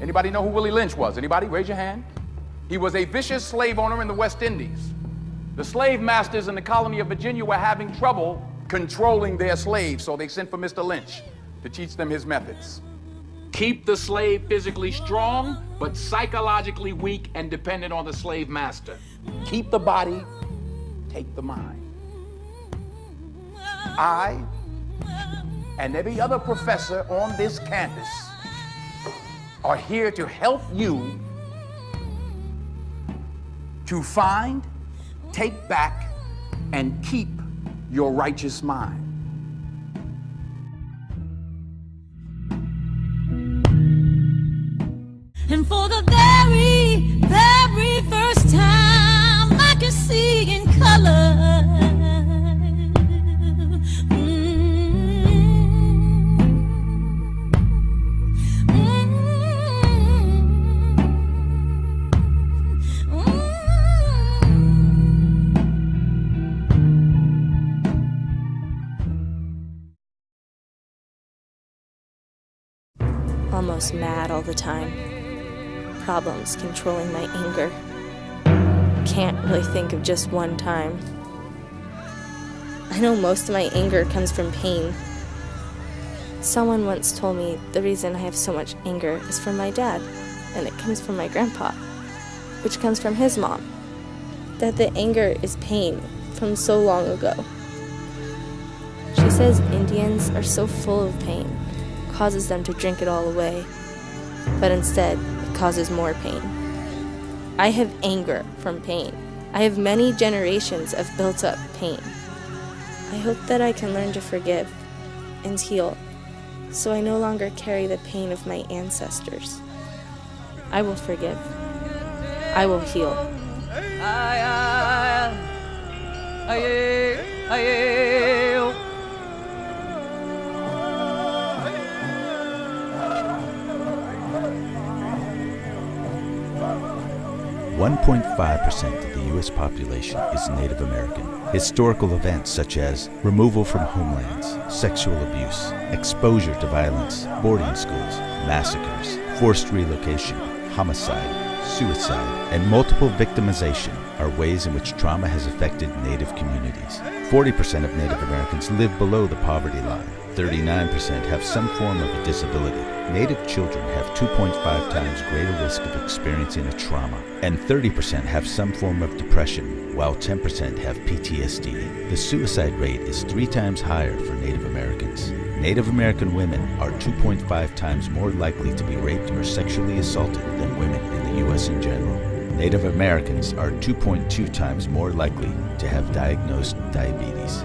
Anybody know who Willie Lynch was? Anybody? Raise your hand. He was a vicious slave owner in the West Indies. The slave masters in the colony of Virginia were having trouble controlling their slaves, so they sent for Mr. Lynch to teach them his methods. Keep the slave physically strong, but psychologically weak and dependent on the slave master. Keep the body, take the mind. I and every other professor on this campus are here to help you to find, take back, and keep your righteous mind. And for the very, very first time, I can see in color. Almost mad all the time. Problems controlling my anger. Can't really think of just one time. I know most of my anger comes from pain. Someone once told me the reason I have so much anger is from my dad, and it comes from my grandpa, which comes from his mom. That the anger is pain from so long ago. She says Indians are so full of pain, causes them to drink it all away, but instead it causes more pain. I have anger from pain. I have many generations of built up pain. I hope that I can learn to forgive and heal, so I no longer carry the pain of my ancestors. I will forgive. I will heal. 1.5% of the U.S. population is Native American. Historical events such as removal from homelands, sexual abuse, exposure to violence, boarding schools, massacres, forced relocation, homicide, suicide, and multiple victimization are ways in which trauma has affected Native communities. 40% of Native Americans live below the poverty line. 39% have some form of a disability. Native children have 2.5 times greater risk of experiencing a trauma, and 30% have some form of depression, while 10% have PTSD. The suicide rate is 3 times higher for Native Americans. Native American women are 2.5 times more likely to be raped or sexually assaulted than women in the U.S. in general. Native Americans are 2.2 times more likely to have diagnosed diabetes.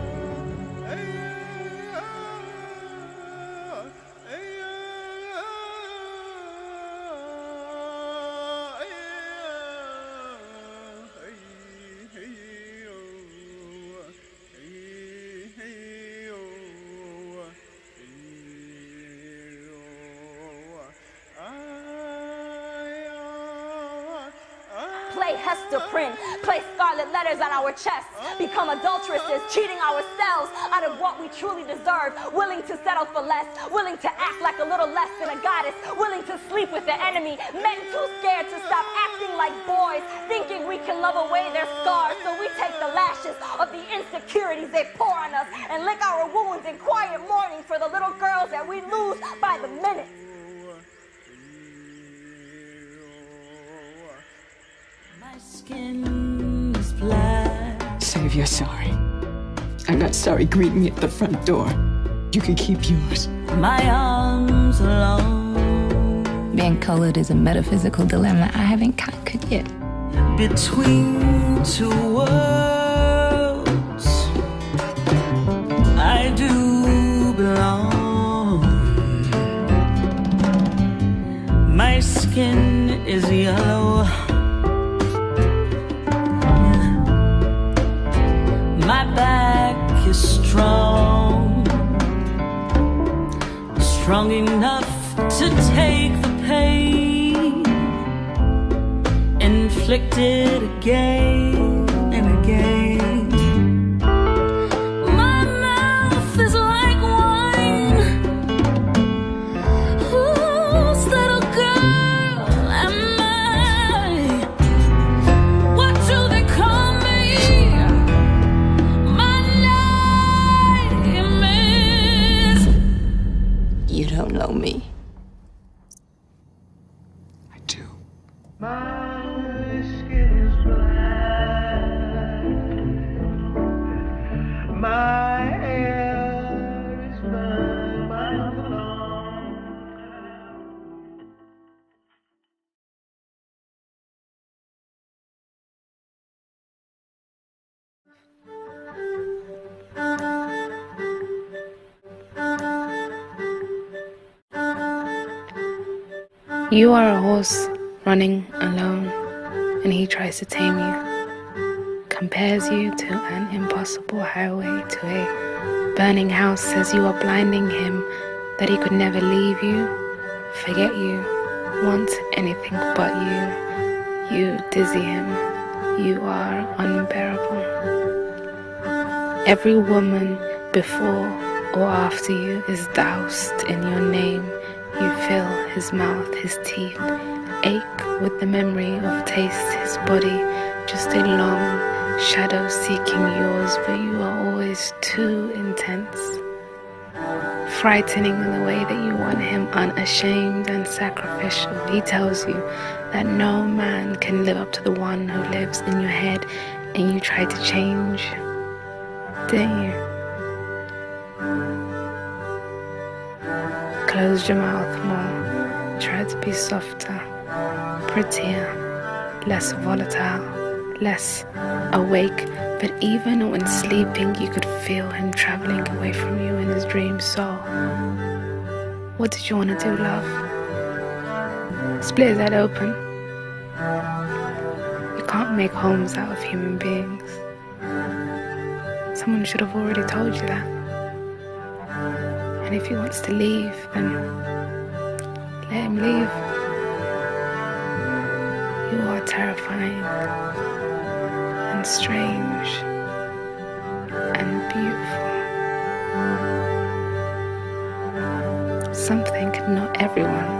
Play Hester Prynne, play scarlet letters on our chests, become adulteresses, cheating ourselves out of what we truly deserve, willing to settle for less, willing to act like a little less than a goddess, willing to sleep with the enemy, men too scared to stop acting like boys, thinking we can love away their scars, so we take the lashes of the insecurities they pour on us and lick our wounds in quiet mourning for the little girls that we lose by the minute. Skin is black. Say if you're sorry. I'm not sorry. Greet me at the front door. You can keep yours. My arms alone. Being colored is a metaphysical dilemma I haven't conquered yet. Between two worlds, I do belong. My skin is yellow. My back is strong, strong enough to take the pain, inflicted again and again. My mouth is like do. You are a horse running alone, and he tries to tame you. Compares you to an impossible highway, to a burning house, says you are blinding him, that he could never leave you, forget you, want anything but you. You dizzy him, you are unbearable. Every woman before or after you is doused in your name. You fill his mouth, his teeth ache with the memory of taste, his body just a long shadow seeking yours, but you are always too intense, frightening in the way that you want him, unashamed and sacrificial. He tells you that no man can live up to the one who lives in your head, and you try to change, didn't you? Closed your mouth more, tried to be softer, prettier, less volatile, less awake, but even when sleeping you could feel him traveling away from you in his dreams. So, what did you want to do, love? Split that open. You can't make homes out of human beings. Someone should have already told you that. And if he wants to leave, then let him leave. You are terrifying and strange and beautiful. Something not everyone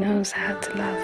knows how to love.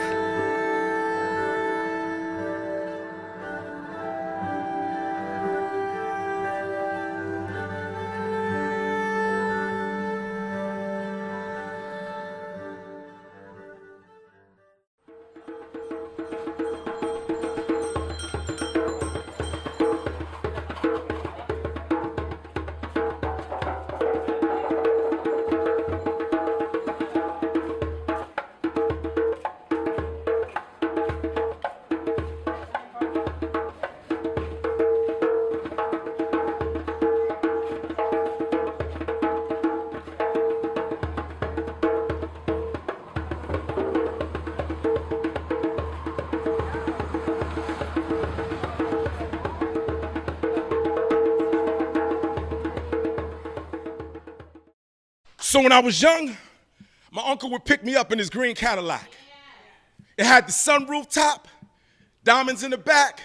So when I was young, my uncle would pick me up in his green Cadillac. It had the sunroof top, diamonds in the back.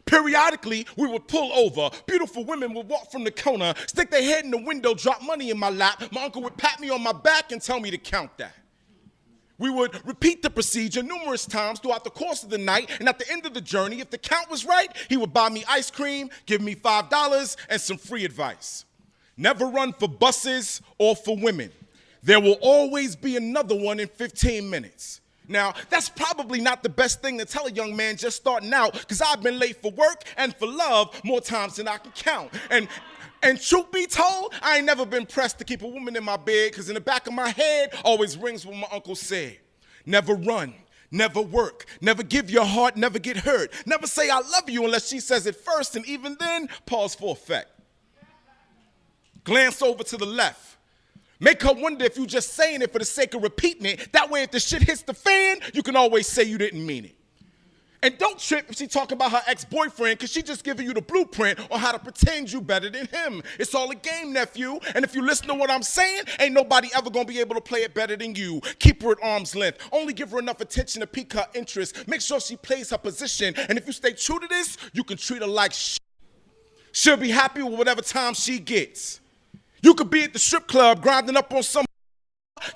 Periodically, we would pull over. Beautiful women would walk from the corner, stick their head in the window, drop money in my lap. My uncle would pat me on my back and tell me to count that. We would repeat the procedure numerous times throughout the course of the night, and at the end of the journey, if the count was right, he would buy me ice cream, give me $5, and some free advice. Never run for buses or for women. There will always be another one in 15 minutes. Now, that's probably not the best thing to tell a young man just starting out, because I've been late for work and for love more times than I can count. And truth be told, I ain't never been pressed to keep a woman in my bed, because in the back of my head always rings what my uncle said. Never run, never work, never give your heart, never get hurt. Never say I love you unless she says it first, and even then, pause for effect. Glance over to the left. Make her wonder if you just saying it for the sake of repeating it. That way, if the shit hits the fan, you can always say you didn't mean it. And don't trip if she talk about her ex-boyfriend, because she just giving you the blueprint on how to pretend you better than him. It's all a game, nephew. And if you listen to what I'm saying, ain't nobody ever gonna be able to play it better than you. Keep her at arm's length. Only give her enough attention to pique her interest. Make sure she plays her position. And if you stay true to this, you can treat her like shit. She'll be happy with whatever time she gets. You could be at the strip club grinding up on some,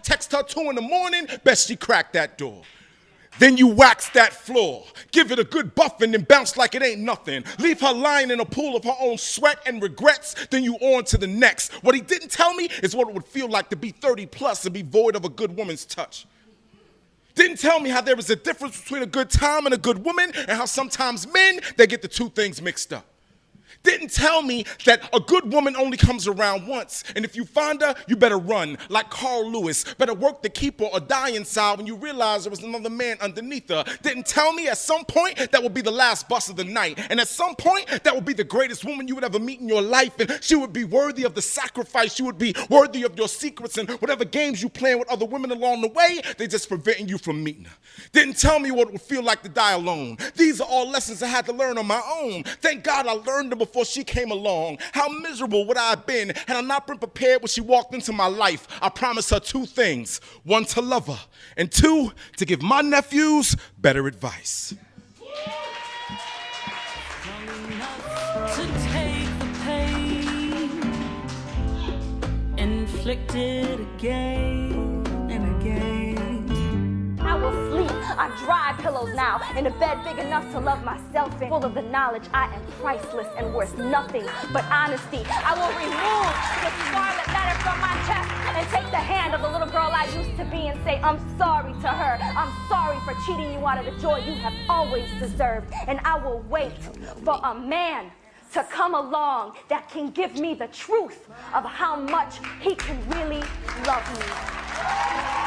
text her 2 in the morning, best she cracked that door. Then you wax that floor, give it a good buffing and bounce like it ain't nothing. Leave her lying in a pool of her own sweat and regrets, then you on to the next. What he didn't tell me is what it would feel like to be 30 plus and be void of a good woman's touch. Didn't tell me how there was a difference between a good time and a good woman, and how sometimes men, they get the two things mixed up. Didn't tell me that a good woman only comes around once, and if you find her, you better run, like Carl Lewis. Better work to keep her or die inside when you realize there was another man underneath her. Didn't tell me at some point that would be the last bus of the night, and at some point that would be the greatest woman you would ever meet in your life, and she would be worthy of the sacrifice. She would be worthy of your secrets, and whatever games you playing with other women along the way, they just preventing you from meeting her. Didn't tell me what it would feel like to die alone. These are all lessons I had to learn on my own. Thank God I learned them before she came along. How miserable would I have been had I not been prepared when she walked into my life? I promised her two things. One, to love her, and two, to give my nephews better advice. To take the pain inflicted again and again. I will sleep on dry pillows now, in a bed big enough to love myself in, full of the knowledge I am priceless and worth nothing but honesty. I will remove the scarlet letter from my chest and take the hand of the little girl I used to be and say, I'm sorry to her. I'm sorry for cheating you out of the joy you have always deserved. And I will wait for a man to come along that can give me the truth of how much he can really love me.